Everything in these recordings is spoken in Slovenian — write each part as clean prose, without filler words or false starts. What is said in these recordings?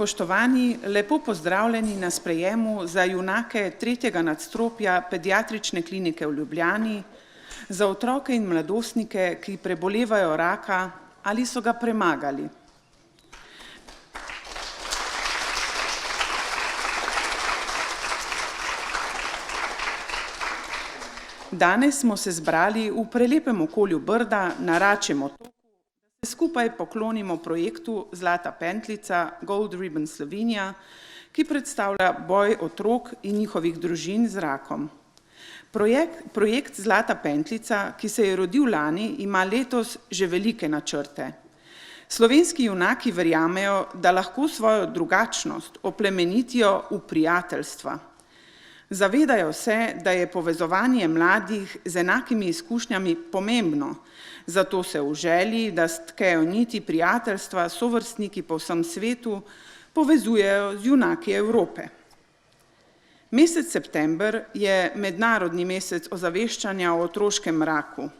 Spoštovani, lepo pozdravljeni na sprejemu za junake 3. nadstropja Pediatrične klinike v Ljubljani, za otroke in mladostnike, ki prebolevajo raka ali so ga premagali. Danes smo se zbrali v prelepem okolju Brda na Račjem otoku, da se skupaj poklonimo projektu Zlata pentljica Gold Ribbon Slovenija, ki predstavlja boj otrok in njihovih družin z rakom. Projekt Zlata pentljica, ki se je rodil lani, ima letos že velike načrte. Slovenski junaki verjamejo, da lahko svojo drugačnost oplemenitijo v prijateljstva. Zavedajo se, da je povezovanje mladih z enakimi izkušnjami pomembno, zato se v želji, da stkejo niti prijateljstva sovrstniki po vsem svetu, povezujejo z junaki Evrope. Mesec september je mednarodni mesec ozaveščanja o otroškem raku.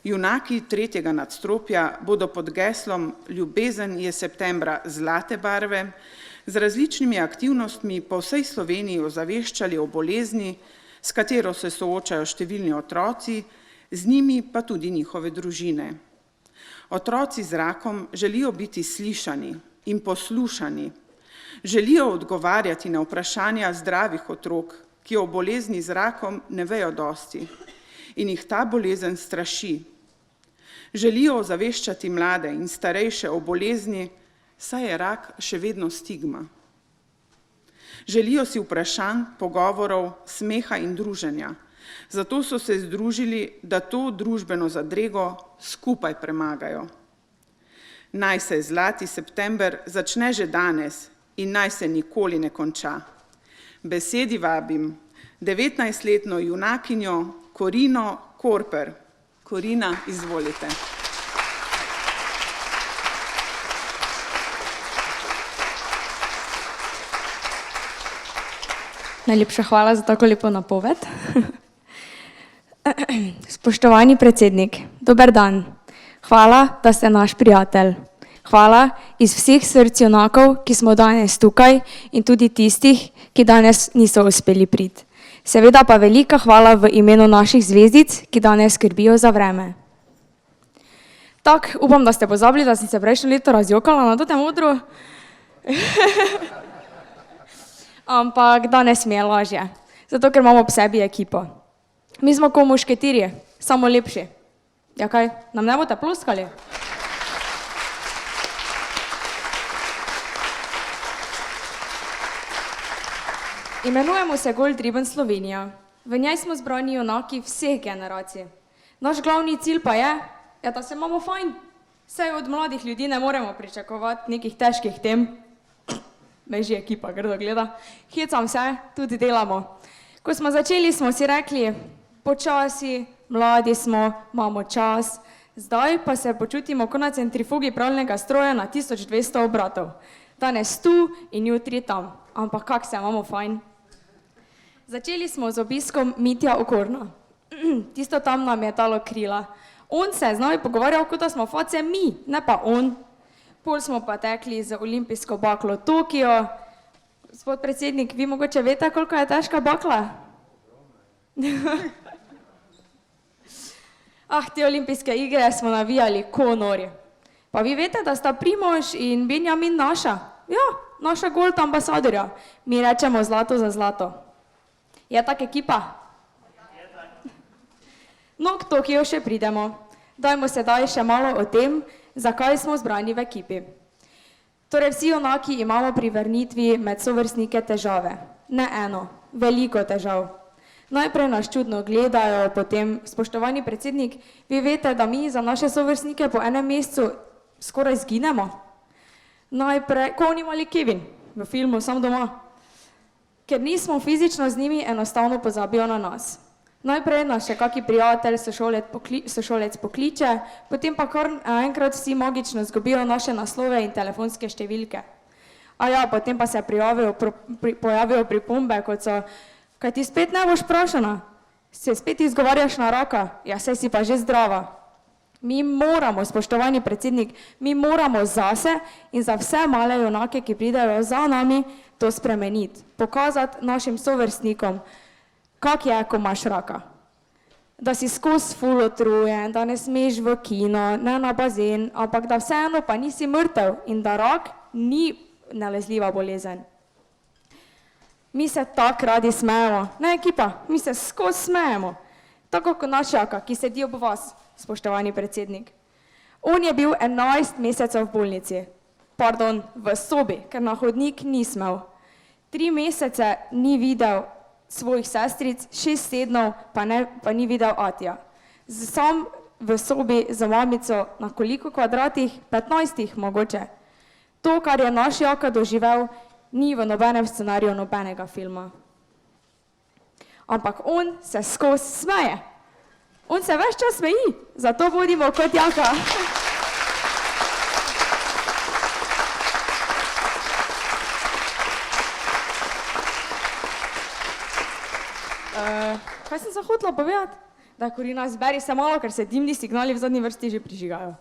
Junaki 3. nadstropja bodo pod geslom Ljubezen je septembra zlate barve z različnimi aktivnostmi po vsej Sloveniji ozaveščali o bolezni, s katero se soočajo številni otroci, z njimi pa tudi njihove družine. Otroci z rakom želijo biti slišani in poslušani, želijo odgovarjati na vprašanja zdravih otrok, ki o bolezni z rakom ne vejo dosti in jih ta bolezen straši. Želijo ozaveščati mlade in starejše o bolezni, saj je rak še vedno stigma. Želijo si vprašanj, pogovorov, smeha in druženja, zato so se združili, da to družbeno zadrego skupaj premagajo. Naj se zlati september začne že danes in naj se nikoli ne konča. Besedi vabim 19-letno junakinjo Korino Korper. Korina, izvolite. Najlepša hvala za tako lepo napoved. Spoštovani predsednik, dober dan. Hvala, da ste naš prijatelj. Hvala iz vseh src junakov, ki smo danes tukaj in tudi tistih, ki danes niso uspeli priti. Seveda pa velika hvala v imenu naših zvezdic, ki danes skrbijo za vreme. Tako, upam, da ste pozabili, da sem se prejšnje leto razjokala na tem odru. Ampak danes mi je lažje, zato ker imamo ob sebi ekipo. Mi smo kot mušketirji, samo lepši. Ja kaj, nam ne boste ploskali? Imenujemo se Gold Ribbon Slovenija. V njej smo zbrani junaki vseh generacij. Naš glavni cilj pa je, da se imamo fajn. Saj od mladih ljudi ne moremo pričakovati nekih težkih tem. Me že ekipa grdo gleda. Hecam se, tudi delamo. Ko smo začeli, smo si rekli, počasi, mladi smo, imamo čas. Zdaj pa se počutimo kot na centrifugi pralnega stroja na 1200 obratov. Danes tu in jutri tam. Ampak kak se imamo fajn. Začeli smo z obiskom Mitja Okorna. Tisto tam nam je dalo krila. On se je z nami pogovarjal, kot da smo face mi, ne pa on. Pol smo pa tekli z olimpijsko baklo Tokio. Gospod predsednik, vi mogoče veste, koliko je težka bakla? Te olimpijske igre smo navijali ko nori. Pa vi veste, da sta Primož in Benjamin naša? Ja, naša Gold ambasadorja. Mi rečemo zlato za zlato. Je tak ekipa? No, k Tokiju še pridemo. Dajmo sedaj še malo o tem, zakaj smo zbrani v ekipi. Torej, vsi junaki imamo pri vrnitvi med sovrstnike težave. Ne eno, veliko težav. Najprej nas čudno gledajo, potem, spoštovani predsednik, vi veste, da mi za naše sovrstnike po enem mesecu skoraj zginemo. Najprej, ko oni mali Kevin, v filmu Sam doma. Ker nismo fizično z njimi, enostavno pozabijo na nas. Najprej nas še kaki prijatelj, sošolec pokliče, potem pa kar enkrat vsi magično zgubijo naše naslove in telefonske številke. Potem pa se pojavijo pripombe, kot so, kaj ti spet ne boš vprašana? Se spet izgovarjaš na raka? Ja, saj si pa že zdrava. Mi moramo, spoštovani predsednik, mi moramo zase in za vse male junake, ki pridejo za nami, to spremeniti. Pokazati našim sovrstnikom, kak je, ko imaš raka. Da si skozi ful utrujen, da ne smeš v kino, ne na bazen, ampak da vseeno pa nisi mrtev in da rak ni nalezljiva bolezen. Mi se tako radi smejemo, ne ekipa, mi se skozi smejemo. Tako kot naš Jaka, ki sedi ob vas, spoštovani predsednik. On je bil 11 mesecev v bolnici, pardon, v sobi, ker na hodnik ni smel. 3 mesece ni videl svojih sestric, 6 tednov pa ni videl atija. Sam v sobi z mamico na koliko kvadratih? 15 mogoče. To, kar je naš Jaka doživel, ni v nobenem scenariju nobenega filma. Ampak on se skozi smeje. On se ves čas smeji, zato bodimo kot Jaka. Kaj sem se hotela povedati? Da, Korina, zberi se malo, ker se dimni signali v zadnji vrsti že prižigajo.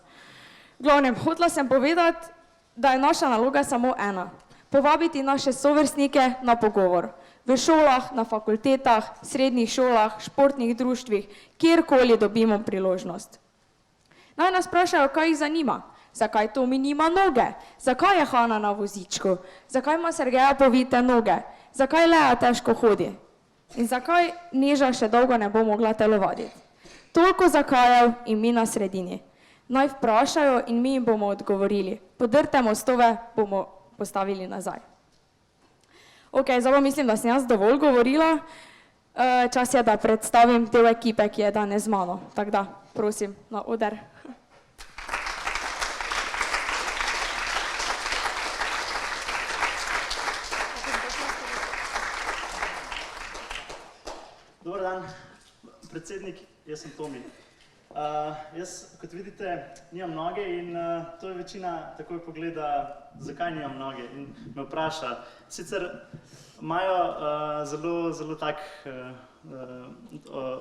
V glavnem, hotela sem povedati, da je naša naloga samo ena. Povabiti naše sovrstnike na pogovor. V šolah, na fakultetah, srednjih šolah, športnih društvih, kjerkoli dobimo priložnost. Naj nas vprašajo, kaj jih zanima. Zakaj Tomi nima noge? Zakaj je Hana na vozičku? Zakaj ima Sergeja povite noge? Zakaj Lea težko hodi? In zakaj Neža še dolgo ne bo mogla telovaditi? Toliko zakajev in mi na sredini. Naj vprašajo in mi jim bomo odgovorili. Podrte mostove bomo postavili nazaj. Ok, zdaj pa mislim, da sem jaz dovolj govorila. Čas je, da predstavim del ekipe, ki je danes z mano. Tako da, prosim, na oder. Dobar dan, predsednik, jaz sem Tomi. Jaz, kot vidite, nimam noge in to je večina takoj pogleda, zakaj nimam noge in me vpraša. Sicer imajo zelo tak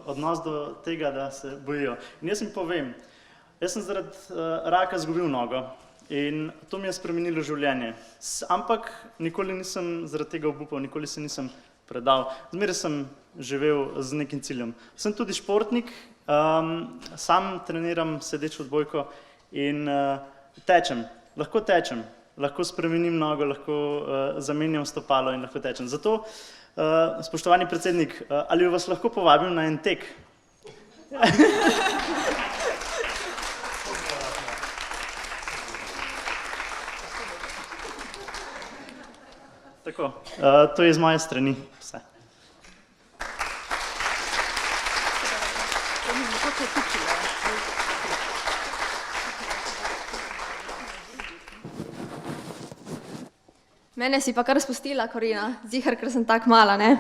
odnos do tega, da se bojijo. In jaz jim povem, jaz sem zaradi raka izgubil nogo in to mi je spremenilo življenje. Ampak nikoli nisem zaradi tega obupal, nikoli se nisem predal. Zmeraj sem živel z nekim ciljem. Sem tudi športnik, sam treniram sedeč odbojko in tečem, lahko spremenim nogo, lahko zamenjam stopalo in lahko tečem. Zato, spoštovani predsednik, ali vas lahko povabim na en tek? Tako, to je iz moje strani vse. Mene si pa kar spustila, Korina, ziher, ker sem tako mala, ne?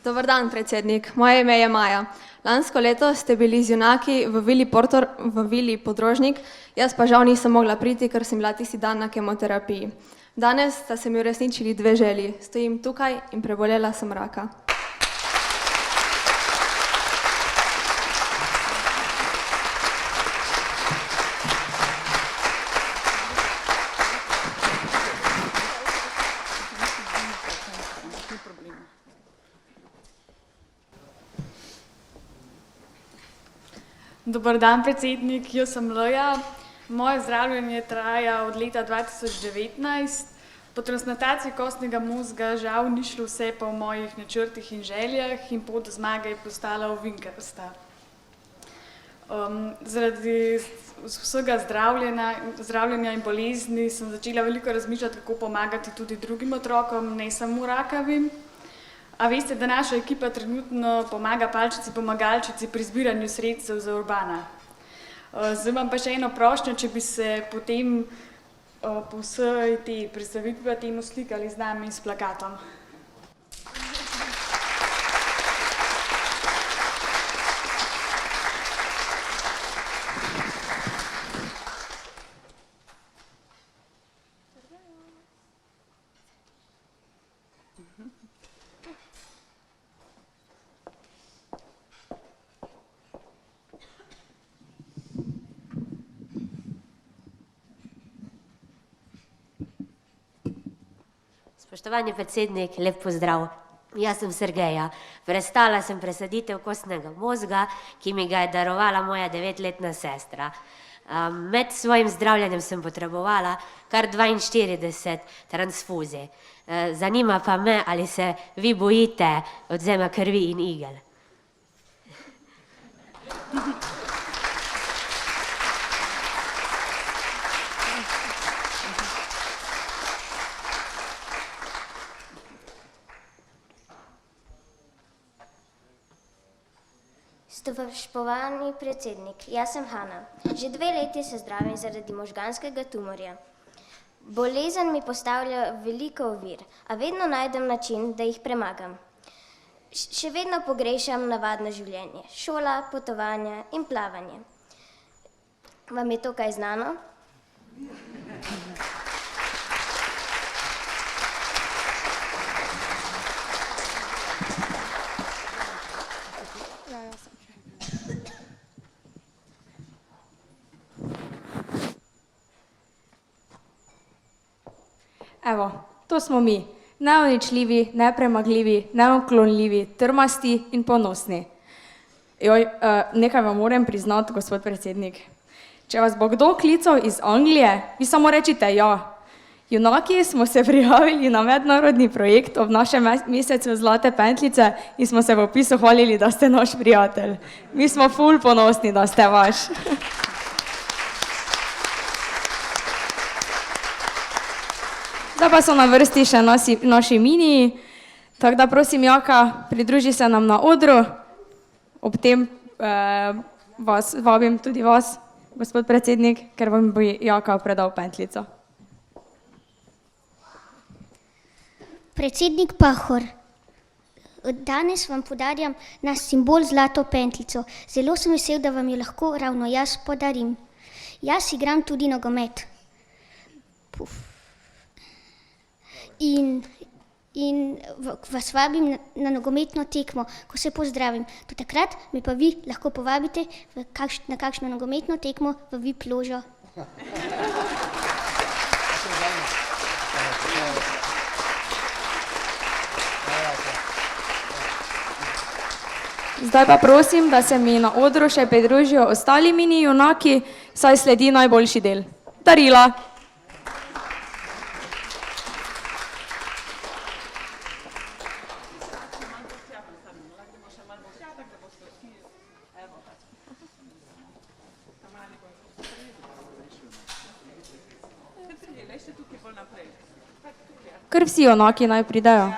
Dobar dan, predsednik, moje ime je Maja. Lansko leto ste bili z junaki v Vili Podrožnik, jaz pa žal nisem mogla priti, ker sem bila tisti dan na kemoterapiji. Danes sta se mi uresničili 2 želji, stojim tukaj in prebolela sem raka. Dobar dan, predsednik, jaz sem Leja. Moje zdravljenje traja od leta 2019. Po transplantaciji kostnega mozga žal ni šlo vse po mojih načrtih in željah in pot do zmage je postala ovinkarasta. Zaradi vsega zdravljenja in bolezni sem začela veliko razmišljati, kako pomagati tudi drugim otrokom, ne samo rakavim. A veste, da naša ekipa trenutno pomaga palčici pomagalčici pri zbiranju sredstev za Urbana. Zdaj imam pa še eno prošnjo, če bi se potem po vsej te predstavitvi temu slikali z nami s plakatom. Spoštovani predsednik, lep pozdrav. Jaz sem Sergeja. Prestala sem presaditev kostnega mozga, ki mi ga je darovala moja 9-letna sestra. Med svojim zdravljenjem sem potrebovala kar 42 transfuzij. Zanima pa me, ali se vi bojite odvzema krvi in igel. Spoštovani predsednik, jaz sem Hana. Že 2 leti se zdravim zaradi možganskega tumorja. Bolezen mi postavlja veliko ovir, a vedno najdem način, da jih premagam. Še vedno pogrešam navadno življenje, šola, potovanja in plavanje. Vam je to kaj znano? Evo, to smo mi, neuničljivi, nepremagljivi, neuklonljivi, trmasti in ponosni. Nekaj vam moram priznati, gospod predsednik. Če vas bo kdo klical iz Anglije, vi samo rečite ja. Junaki smo se prijavili na mednarodni projekt ob našem mesecu Zlate pentljice in smo se v opisu hvalili, da ste naš prijatelj. Mi smo ful ponosni, da ste vaš. Zdaj pa so na vrsti še naši miniji, tako da prosim Jaka, pridruži se nam na odru. Ob tem vabim tudi vas, gospod predsednik, ker vam bo Jaka predal pentljico. Predsednik Pahor, danes vam podarjam naš simbol zlato pentljico. Zelo sem vesel, da vam jo lahko ravno jaz podarim. Jaz igram tudi nogomet. In vas vabim na nogometno tekmo, ko se pozdravim. Do takrat me pa vi lahko povabite na kakšno nogometno tekmo v VIP ložo. Zdaj pa prosim, da se mi na odru še pridružijo ostali mini junaki, saj sledi najboljši del. Darila! Kar vsi junaki naj pridejo.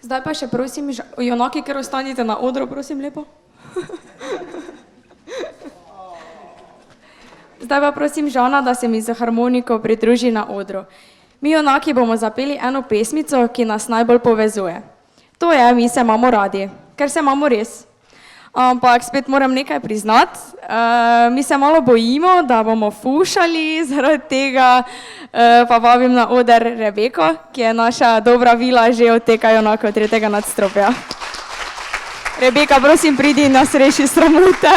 Zdaj pa še prosim, junaki, ker ostanite na odru, prosim lepo. Zdaj pa prosim Žana, da se mi z harmoniko pridruži na odru. Mi junaki bomo zapeli eno pesmico, ki nas najbolj povezuje. To je Mi se imamo radi, ker se imamo res. Ampak spet moram nekaj priznati, mi se malo bojimo, da bomo fušali, zaradi tega pa vabim na oder Rebeko, ki je naša dobra vila že od tega junaka 3. nadstropja. Rebeka, prosim, pridi in nas reši sramote.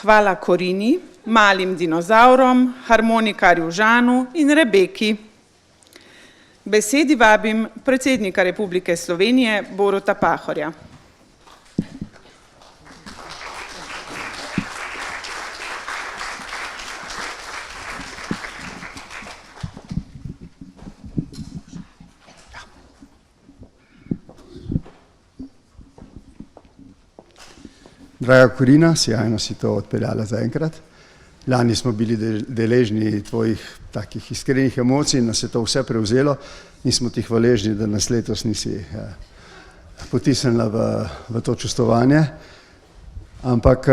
Hvala Korini, malim dinozavrom, harmonikarju Žanu in Rebeki. K besedi vabim predsednika Republike Slovenije Boruta Pahorja. Draga Korina, sjajno si to odpeljala zaenkrat. Lani smo bili deležni tvojih takih iskrenih emocij in nas je to vse prevzelo in smo ti hvaležni, da nas letos nisi potisnila v to čustvovanje. Ampak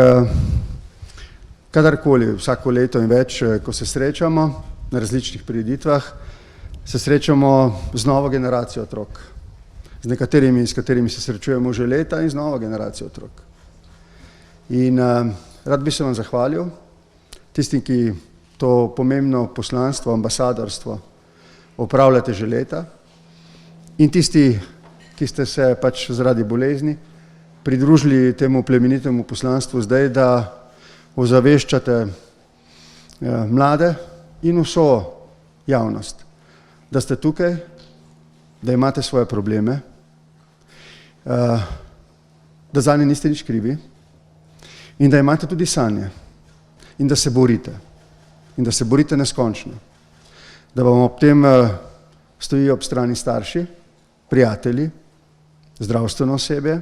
kadarkoli, vsako leto in več, ko se srečamo na različnih prireditvah, se srečamo z novo generacijo otrok. Z nekaterimi, s katerimi se srečujemo že leta in z novo generacijo otrok. In rad bi se vam zahvalil, tistim, ki to pomembno poslanstvo, ambasadorstvo opravljate že leta in tisti, ki ste se pač zaradi bolezni pridružili temu plemenitemu poslanstvu zdaj, da ozaveščate mlade in vso javnost, da ste tukaj, da imate svoje probleme, da zanje niste nič krivi, in da imate tudi sanje in da se borite neskončno, da vam ob tem stojijo ob strani starši, prijatelji, zdravstveno osebje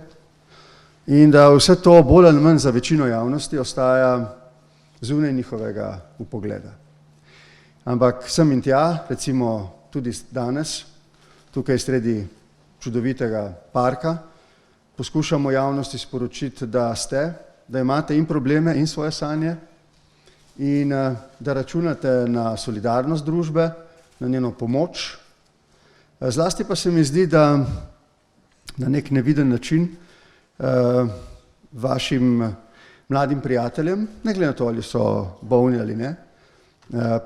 in da vse to bolj ali manj za večino javnosti ostaja zunaj njihovega vpogleda. Ampak sem in tja, recimo tudi danes, tukaj sredi čudovitega parka, poskušamo javnosti sporočiti, da imate in probleme in svoje sanje in da računate na solidarnost družbe, na njeno pomoč. Zlasti pa se mi zdi, da na nek neviden način vašim mladim prijateljem, ne glede na to, ali so bolni ali ne,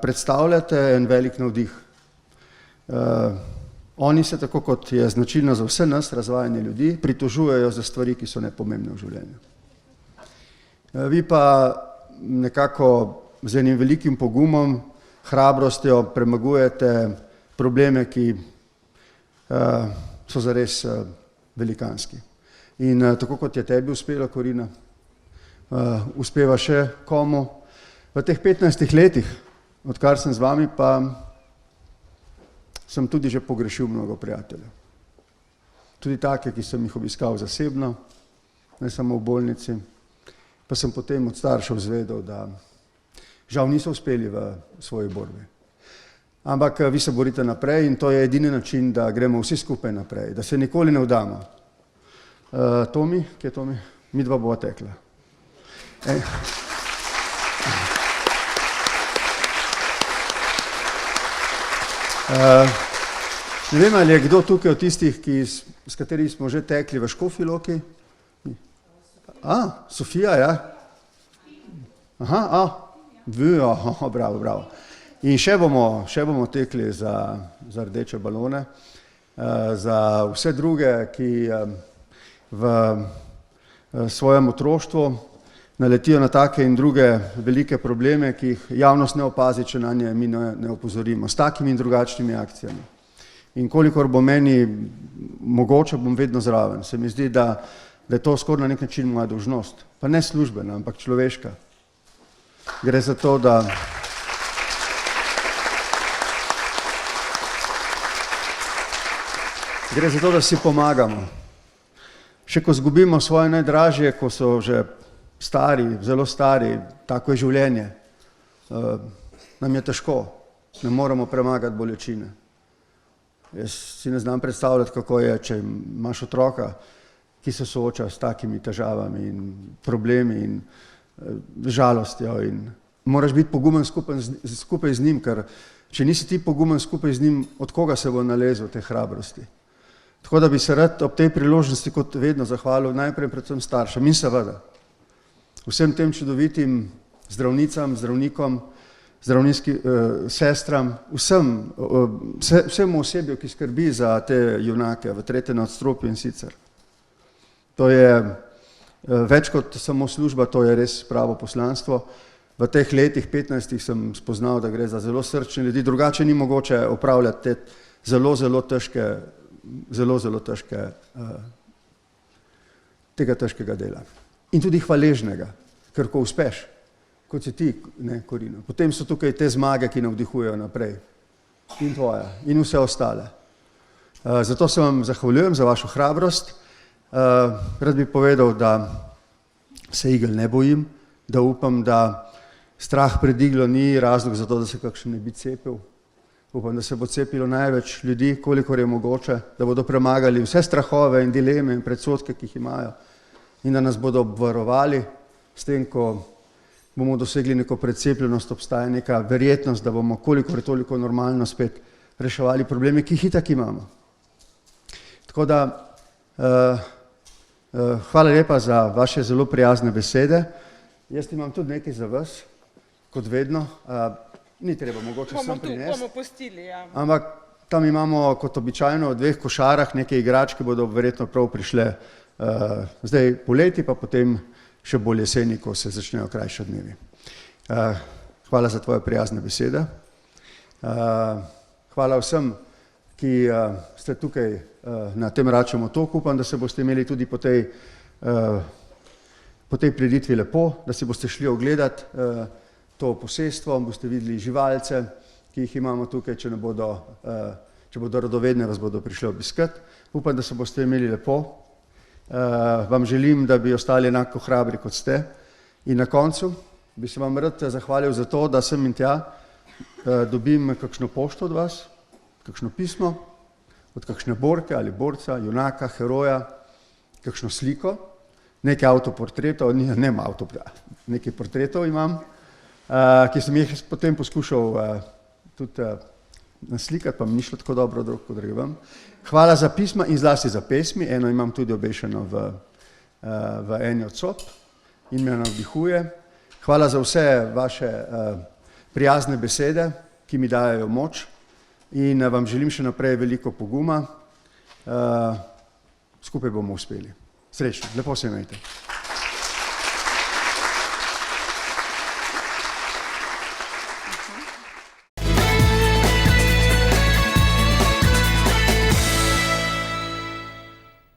predstavljate en velik navdih. Oni se, tako kot je značilno za vse nas, razvajanje ljudi, pritožujejo za stvari, ki so nepomembne v življenju. Vi pa nekako z enim velikim pogumom, hrabrostjo premagujete probleme, ki so zares velikanski. In tako kot je tebi uspelo, Korina, uspeva še komu. V teh 15 letih, odkar sem z vami, pa sem tudi že pogrešil mnogo prijateljev. Tudi take, ki sem jih obiskal zasebno, ne samo v bolnici. Pa sem potem od staršev zvedel, da žal niso uspeli v svoji borbi. Ampak vi se borite naprej in to je edini način, da gremo vsi skupaj naprej, da se nikoli ne vdamo. Tomi, kje je Tomi? Midva bova tekla. Ne vem, ali je kdo tukaj od tistih, s katerimi smo že tekli v Škofji Loki? Sofija, ja? Bravo. In še bomo tekli za rdeče balone, za vse druge, ki v svojem otroštvu naletijo na take in druge velike probleme, ki jih javnost ne opazi, če na nje mi ne opozorimo, s takimi in drugačnimi akcijami. In kolikor bo meni mogoče, bom vedno zraven. Se mi zdi, da je to skoraj na nek način moja dolžnost, pa ne službena, ampak človeška. Gre za to, da si pomagamo. Še ko zgubimo svoje najdražje, ko so že stari, zelo stari, tako je življenje, nam je težko, ne moremo premagati bolečine. Jaz si ne znam predstavljati, kako je, če imaš otroka, ki se sooča s takimi težavami in problemi in žalostjo in moraš biti pogumen skupaj z njim, ker če nisi ti pogumen skupaj z njim, od koga se bo nalezel te hrabrosti. Tako da bi se rad ob tej priložnosti kot vedno zahvalil najprej predvsem staršem in seveda vsem tem čudovitim zdravnicam, zdravnikom, zdravniškim sestram, vsemu osebju, ki skrbi za te junake v tretjem nadstropju in sicer. To je več kot samo služba, to je res pravo poslanstvo. V teh letih, 15, sem spoznal, da gre za zelo srčne ljudi, drugače ni mogoče opravljati te zelo težke, tega težkega dela. In tudi hvaležnega, ker ko uspeš, kot si ti, ne, Korina, potem so tukaj te zmage, ki navdihujejo naprej. In tvoja, in vse ostale. Zato se vam zahvaljujem za vašo hrabrost. Rad bi povedal, da se igel ne bojim, da upam, da strah pred iglo ni razlog za to, da se kakšen ne bi cepil. Upam, da se bo cepilo največ ljudi, kolikor je mogoče, da bodo premagali vse strahove in dileme in predsodke, ki jih imajo, in da nas bodo obvarovali s tem, ko bomo dosegli neko precepljenost, obstaja neka verjetnost, da bomo kolikor je toliko normalno spet reševali probleme, ki jih itak imamo. Tako da hvala lepa za vaše zelo prijazne besede. Jaz imam tudi nekaj za vas, kot vedno. Ni treba mogoče sem prinesti. Bomo pustili, ja. Ampak tam imamo kot običajno v 2 košarah neke igračke, bodo verjetno prav prišle zdaj poleti, pa potem še bolj jeseni, ko se začnejo krajši dnevi. Hvala za tvoje prijazne besede. Hvala vsem, ki ste tukaj na tem Račjem otoku. Upam, da se boste imeli tudi po tej prireditvi lepo, da si boste šli ogledati to posestvo, boste videli živalce, ki jih imamo tukaj, če bodo radovedne, vas bodo prišli obiskati. Upam, da se boste imeli lepo. Vam želim, da bi ostali enako hrabri, kot ste. In na koncu bi se vam rad zahvalil za to, da sem in tja dobim kakšno pošto od vas, kakšno pismo, od kakšne borke ali borca, junaka, heroja, kakšno sliko, nekaj avtoportretov, nekaj portretov imam, ki sem jih potem poskušal tudi naslikati, pa mi ni šlo tako dobro, kot vam. Hvala za pisma in zlasti za pesmi. Eno imam tudi obešeno v eni od sob in me navdihuje. Hvala za vse vaše prijazne besede, ki mi dajejo moč, in vam želim še naprej veliko poguma. Skupaj bomo uspeli. Srečno, lepo se imejte.